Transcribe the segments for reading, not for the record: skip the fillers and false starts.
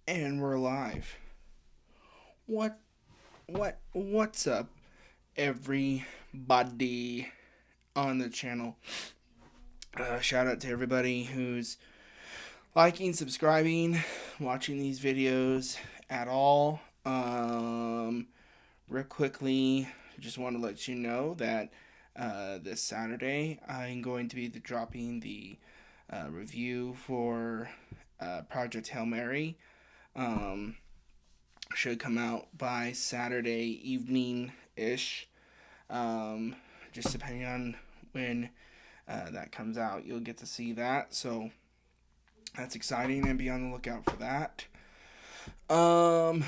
And we're live. What what's up, everybody on the channel? Shout out to everybody who's liking, subscribing, watching these videos at all. Real quickly, just want to let you know that this Saturday I'm going to be dropping the review for Project Hail Mary. Um, should come out by Saturday evening ish. Um, just depending on when that comes out, you'll get to see that. So that's exciting, and be on the lookout for that. Um,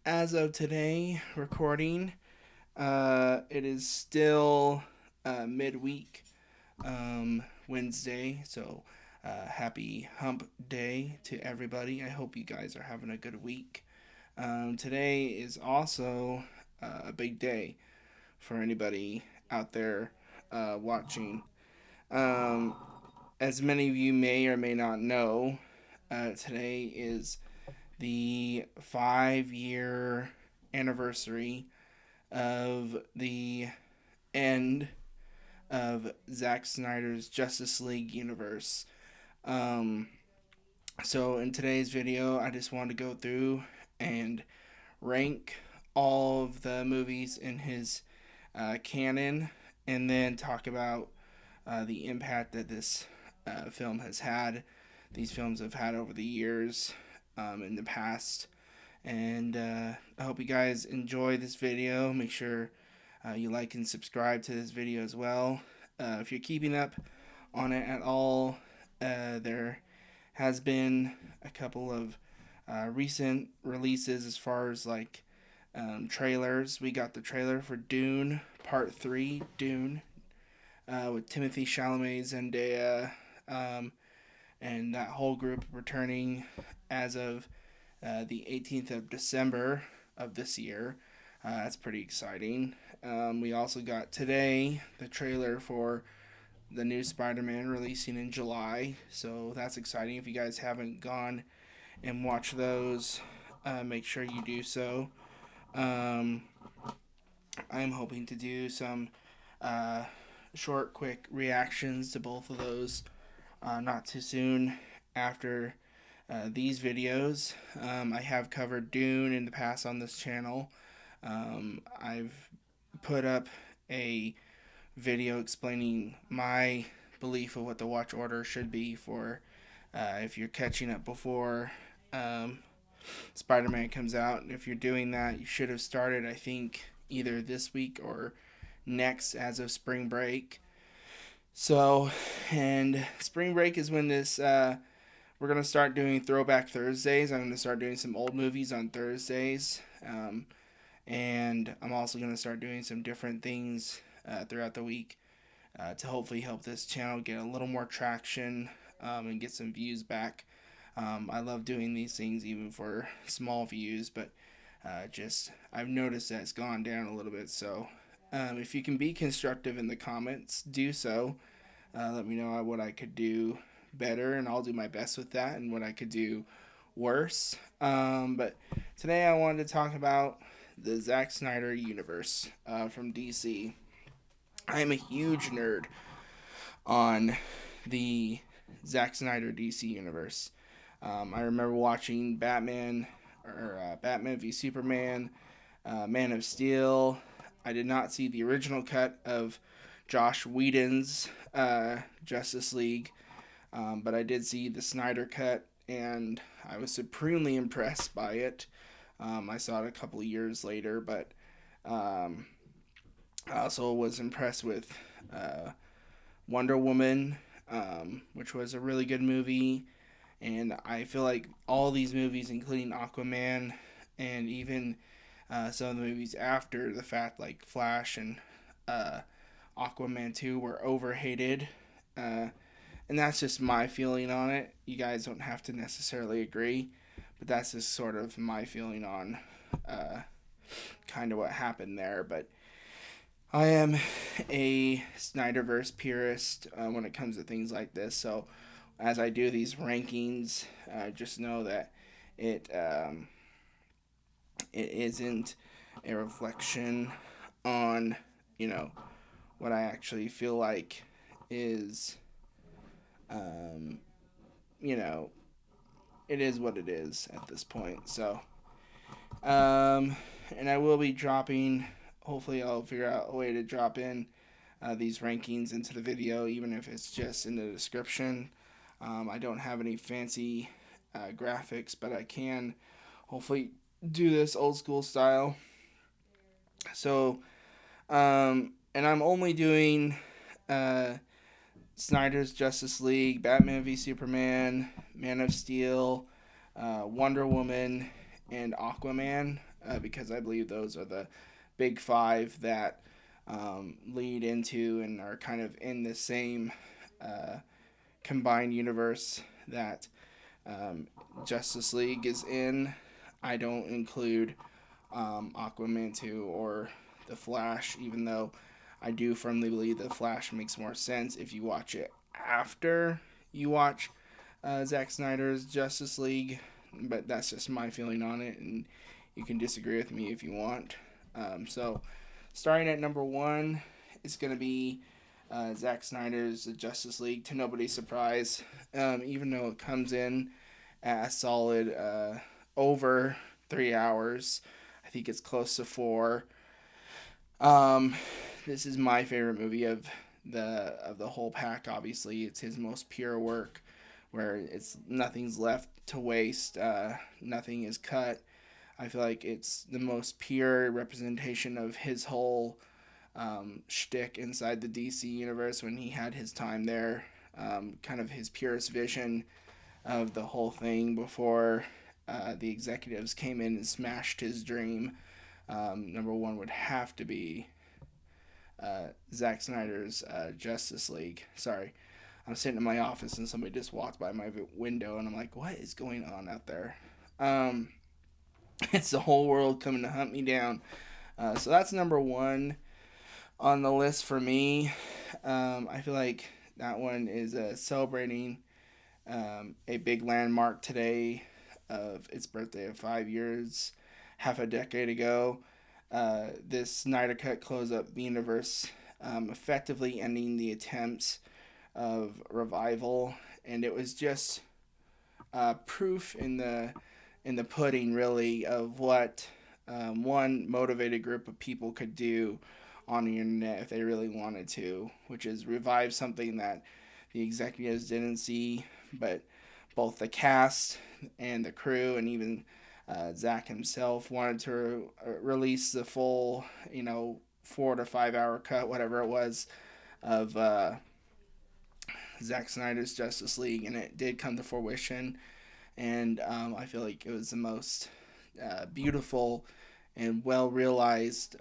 as of today, recording, it is still midweek, Wednesday. So happy hump day to everybody. I hope you guys are having a good week. Today is also a big day for anybody out there watching. Um, as many of you may or may not know, today is the 5-year anniversary of the end of Zack Snyder's Justice League universe. Um, so, in today's video, I just want to go through and rank all of the movies in his canon, and then talk about the impact that this film has had. These films have had over the years, in the past, and I hope you guys enjoy this video. Make sure you like and subscribe to this video as well. If you're keeping up on it at all, there has been a couple of recent releases as far as like trailers. We got the trailer for Dune Part 3, Dune, with Timothy Chalamet, Zendaya, and that whole group returning as of the 18th of December of this year. That's pretty exciting. We also got today the trailer for the new Spider-Man releasing in July, so that's exciting. If you guys haven't gone and watched those, make sure you do so. Um, I'm hoping to do some uh, short, quick reactions to both of those not too soon after these videos. I have covered Dune in the past on this channel. I've put up a video explaining my belief of what the watch order should be for if you're catching up before Spider-Man comes out. If you're doing that, you should have started, I think, either this week or next as of spring break. So, and spring break is when this we're gonna start doing Throwback Thursdays. I'm gonna start doing some old movies on Thursdays, and I'm also gonna start doing some different things throughout the week to hopefully help this channel get a little more traction and get some views back. I love doing these things even for small views, but just I've noticed that it's gone down a little bit. So if you can be constructive in the comments, do so. Let me know what I could do better, and I'll do my best with that, and what I could do worse. But today I wanted to talk about the Zack Snyder universe from DC. I am a huge nerd on the Zack Snyder DC universe. I remember watching Batman v Superman, Man of Steel. I did not see the original cut of Josh Whedon's Justice League, but I did see the Snyder cut, and I was supremely impressed by it. I saw it a couple of years later, but I also was impressed with Wonder Woman, which was a really good movie. And I feel like all these movies, including Aquaman, and even some of the movies after the fact, like Flash and uh, Aquaman 2, were overhated. And that's just my feeling on it. You guys don't have to necessarily agree, but that's just sort of my feeling on uh, kind of what happened there. But I am a Snyderverse purist when it comes to things like this. So as I do these rankings, just know that it it isn't a reflection on, you know, what I actually feel like is, um, you know, it is what it is at this point. So, um, and I will be dropping. Hopefully, I'll figure out a way to drop in these rankings into the video, even if it's just in the description. I don't have any fancy graphics, but I can hopefully do this old school style. So, and I'm only doing uh, Snyder's Justice League, Batman v Superman, Man of Steel, Wonder Woman, and Aquaman, because I believe those are the big five that lead into and are kind of in the same uh, combined universe that Justice League is in. I don't include Aquaman 2 or The Flash, even though I do firmly believe The Flash makes more sense if you watch it after you watch Zack Snyder's Justice League. But that's just my feeling on it, and you can disagree with me if you want. So, starting at number one, it's going to be Zack Snyder's Justice League, to nobody's surprise, even though it comes in at a solid over 3 hours. I think it's close to 4. Um, this is my favorite movie of the whole pack. Obviously, it's his most pure work, where it's nothing's left to waste. Nothing is cut. I feel like it's the most pure representation of his whole shtick inside the DC universe when he had his time there. Kind of his purest vision of the whole thing before the executives came in and smashed his dream. Number one would have to be Zack Snyder's Justice League. Sorry, I'm sitting in my office and somebody just walked by my window and I'm like, what is going on out there? Um, it's the whole world coming to hunt me down. So that's number one on the list for me. I feel like that one is celebrating a big landmark today of its birthday of 5 years, half a decade ago. This Snyder Cut close up the universe, effectively ending the attempts of revival, and it was just proof in the pudding, really, of what one motivated group of people could do on the internet if they really wanted to, which is revive something that the executives didn't see, but both the cast and the crew and even Zack himself wanted to release the full, 4 to 5 hour cut, whatever it was, of Zack Snyder's Justice League, and it did come to fruition. And I feel like it was the most beautiful and well realized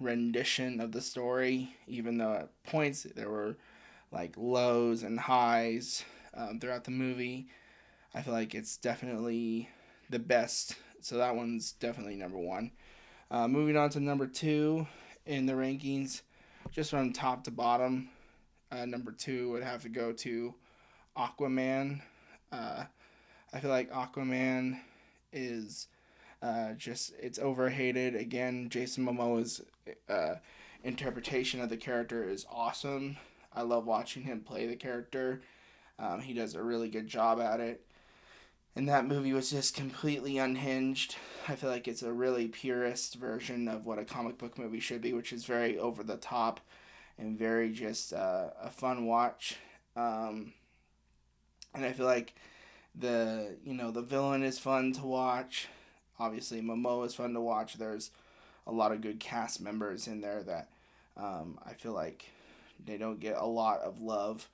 rendition of the story, even though at points there were like lows and highs throughout the movie. I feel like it's definitely the best. So that one's definitely number one. Moving on to number two in the rankings, just from top to bottom, number two would have to go to Aquaman. Uh, I feel like Aquaman is just, it's overhated. Again, Jason Momoa's uh, interpretation of the character is awesome. I love watching him play the character. He does a really good job at it. And that movie was just completely unhinged. I feel like it's a really purist version of what a comic book movie should be, which is very over the top and very just a fun watch. And I feel like the villain is fun to watch. Obviously, Momoa is fun to watch. There's a lot of good cast members in there that I feel like they don't get a lot of love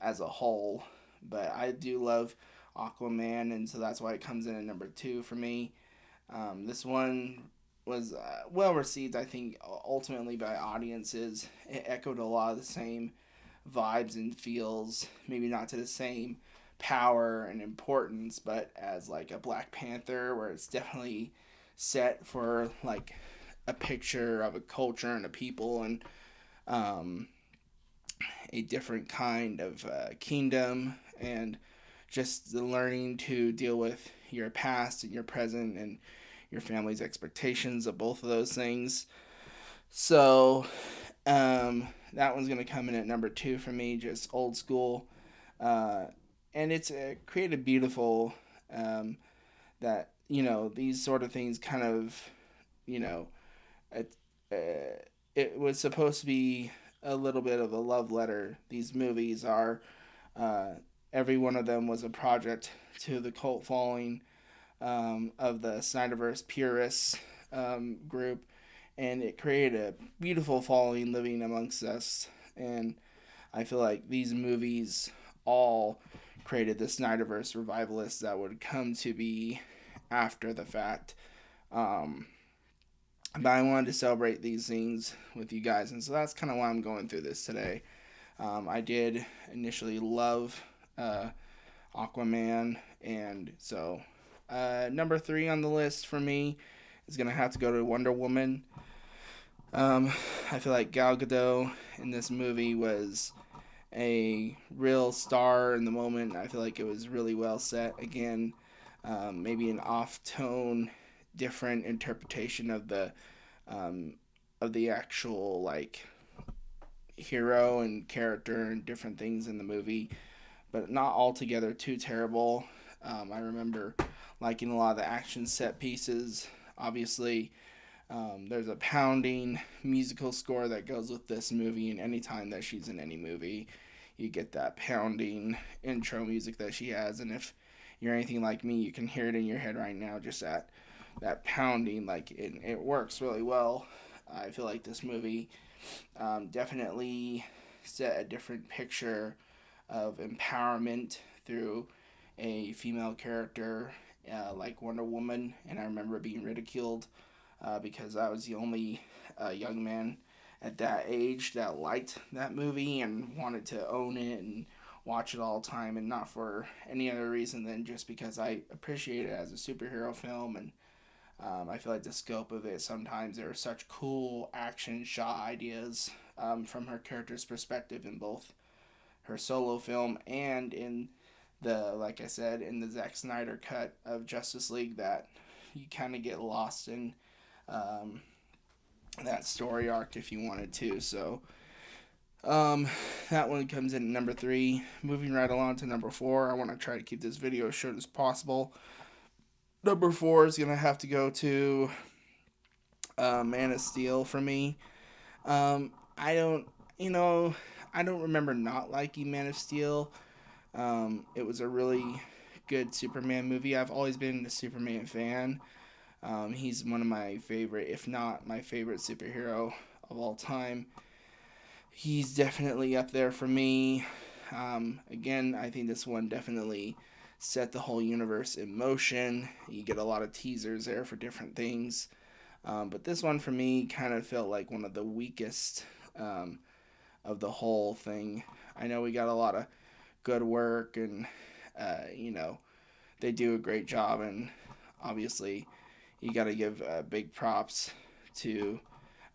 as a whole. But I do love Aquaman, and so that's why it comes in at number two for me. This one was well received, I think, ultimately by audiences. It echoed a lot of the same vibes and feels, maybe not to the same power and importance, but as like a Black Panther, where it's definitely set for like a picture of a culture and a people and um, a different kind of kingdom and just the learning to deal with your past and your present and your family's expectations of both of those things. So that one's gonna come in at number two for me, just old school, uh, and it's created beautiful. Um, that these sort of things kind of you know it, it was supposed to be a little bit of a love letter. These movies are uh, every one of them was a project to the cult following of the Snyderverse purists group, and it created a beautiful following living amongst us. And I feel like these movies all created the Snyderverse revivalists that would come to be after the fact. Um, but I wanted to celebrate these things with you guys, and so that's kind of why I'm going through this today. I did initially love Aquaman, and so number three on the list for me is gonna have to go to Wonder Woman. Um, I feel like Gal Gadot in this movie was a real star in the moment. I feel like it was really well set. Again, maybe an off tone, different interpretation um, of the actual like hero and character and different things in the movie, but not altogether too terrible. I remember liking a lot of the action set pieces. Obviously, there's a pounding musical score that goes with this movie, and anytime that she's in any movie, you get that pounding intro music that she has. And if you're anything like me, you can hear it in your head right now, just that pounding. Like it works really well. I feel like this movie definitely set a different picture of empowerment through a female character like Wonder Woman, and I remember being ridiculed because I was the only young man at that age that liked that movie and wanted to own it and watch it all the time, and not for any other reason than just because I appreciate it as a superhero film. And I feel like the scope of it, sometimes there are such cool action shot ideas from her character's perspective in both her solo film and in like I said, in the Zack Snyder cut of Justice League, that you kind of get lost in um, that story arc if you wanted to. So um, that one comes in at number three. Moving right along to number four, I want to try to keep this video as short as possible. Number four is gonna have to go to Man of Steel for me. I don't, you know, I don't remember not liking Man of Steel. It was a really good Superman movie. I've always been a Superman fan. He's one of my favorite, if not my favorite superhero of all time. He's definitely up there for me. Again, I think this one definitely set the whole universe in motion. You get a lot of teasers there for different things. But this one for me kind of felt like one of the weakest of the whole thing. I know we got a lot of good work, and they do a great job, and obviously you got to give big props to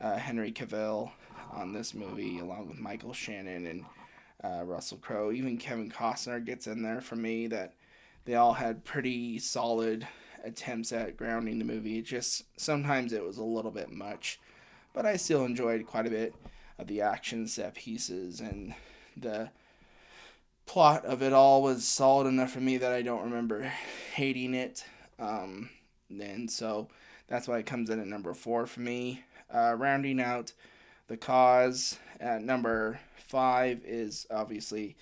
Henry Cavill on this movie, along with Michael Shannon and Russell Crowe. Even Kevin Costner gets in there for me. That they all had pretty solid attempts at grounding the movie. It just sometimes it was a little bit much, but I still enjoyed quite a bit of the action set pieces, and the plot of it all was solid enough for me that I don't remember hating it. And so that's why it comes in at number four for me. Rounding out the cause at number five is obviously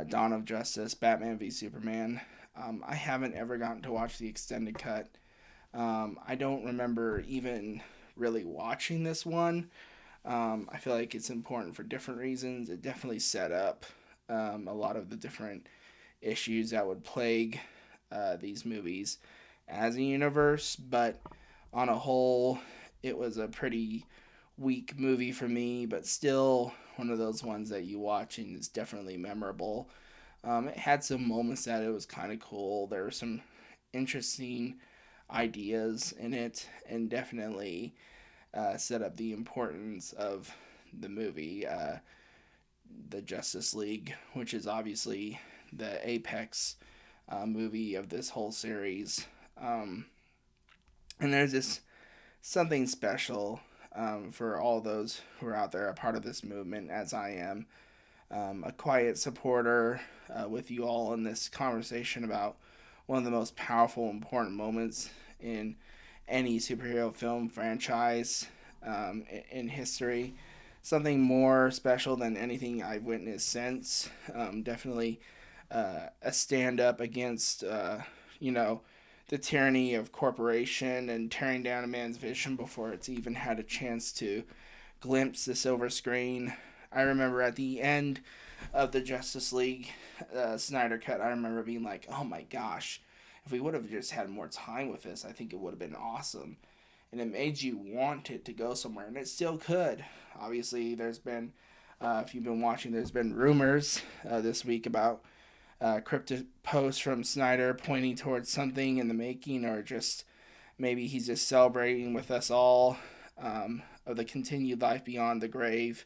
Dawn of Justice, Batman v Superman. I haven't ever gotten to watch the extended cut. I don't remember even really watching this one. I feel like it's important for different reasons. It definitely set up a lot of the different issues that would plague these movies as a universe, but on a whole, it was a pretty weak movie for me, but still one of those ones that you watch and is definitely memorable. It had some moments that it was kind of cool. There were some interesting ideas in it, and definitely set up the importance of the movie, the Justice League, which is obviously the apex movie of this whole series. Um, and there's just something special for all those who are out there, a part of this movement, as I am. A quiet supporter with you all in this conversation about one of the most powerful, important moments in any superhero film franchise in history. Something more special than anything I've witnessed since. Definitely a stand up against, you know, the tyranny of corporation and tearing down a man's vision before it's even had a chance to glimpse the silver screen. I remember at the end of the Justice League Snyder cut, I remember being like, oh my gosh, if we would have just had more time with this, I think it would have been awesome. And it made you want it to go somewhere, and it still could. Obviously, there's been, if you've been watching, there's been rumors this week about cryptic posts from Snyder pointing towards something in the making, or just maybe he's just celebrating with us all of the continued life beyond the grave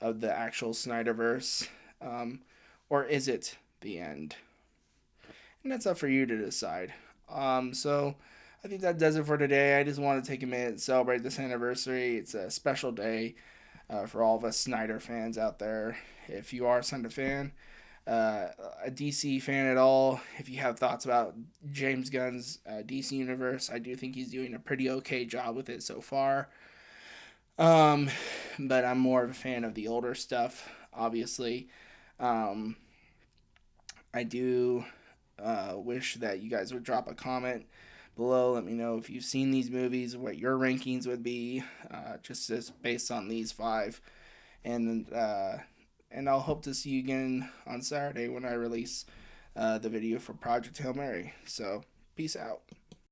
of the actual Snyderverse. Um, or is it the end? And that's up for you to decide. So I think that does it for today. I just want to take a minute to celebrate this anniversary. It's a special day for all of us Snyder fans out there. If you are a Snyder fan, a DC fan at all, if you have thoughts about James Gunn's DC universe, I do think he's doing a pretty okay job with it so far. Um, but I'm more of a fan of the older stuff, obviously. Um, I do wish that you guys would drop a comment below. Let me know if you've seen these movies, what your rankings would be, just as based on these five. And and I'll hope to see you again on Saturday when I release the video for Project Hail Mary. So, peace out.